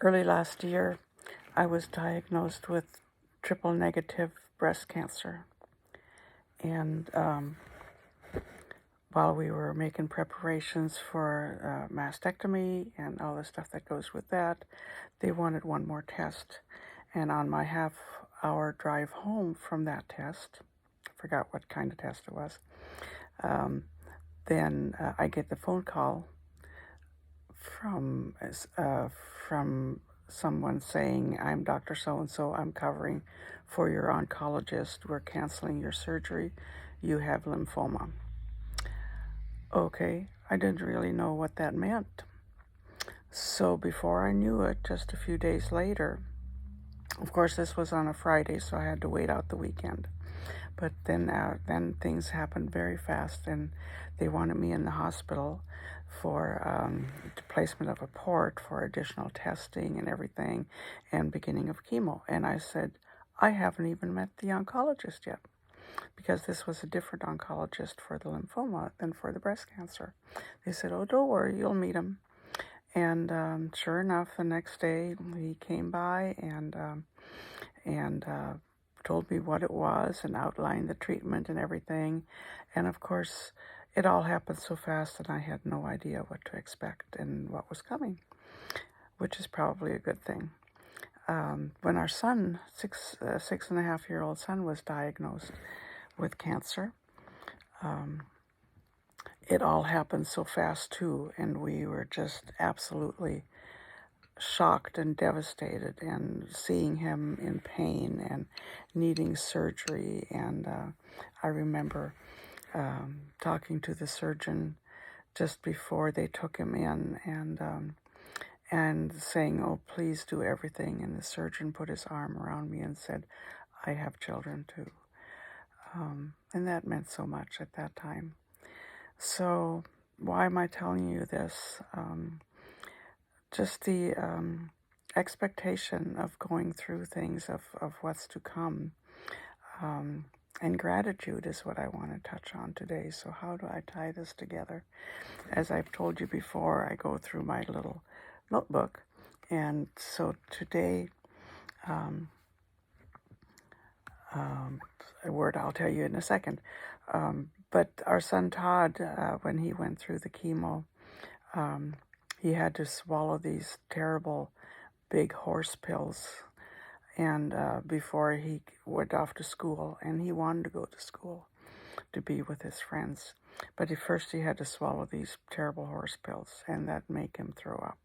Early last year, I was diagnosed with triple negative breast cancer. And while we were making preparations for mastectomy and all the stuff that goes with that, they wanted one more test. And on my half-hour drive home from that test, I forgot what kind of test it was, then I get the phone call from someone saying, "I'm Dr. So-and-so, I'm covering for your oncologist. We're canceling your surgery. You have lymphoma." Okay, I didn't really know what that meant. So before I knew it, just a few days later, of course this was on a Friday, so I had to wait out the weekend. But then things happened very fast, and they wanted me in the hospital for the placement of a port for additional testing and everything, and beginning of chemo. And I said, I haven't even met the oncologist yet, because this was a different oncologist for the lymphoma than for the breast cancer. They said, oh, don't worry, you'll meet him. And sure enough, the next day he came by and told me what it was and outlined the treatment and everything. And of course, it all happened so fast and I had no idea what to expect and what was coming, which is probably a good thing. When our son, six and a half year old son, was diagnosed with cancer, it all happened so fast too, and we were just absolutely shocked and devastated, and seeing him in pain and needing surgery. And I remember talking to the surgeon just before they took him in, and saying, oh, please do everything. And the surgeon put his arm around me and said, I have children too. And that meant so much at that time. So why am I telling you this? Just the expectation of going through things, of what's to come. And gratitude is what I want to touch on today. So how do I tie this together? As I've told you before, I go through my little notebook. And so today, a word I'll tell you in a second. But our son Todd, when he went through the chemo, he had to swallow these terrible big horse pills, and before he went off to school, and he wanted to go to school to be with his friends. But first he had to swallow these terrible horse pills, and that made him throw up.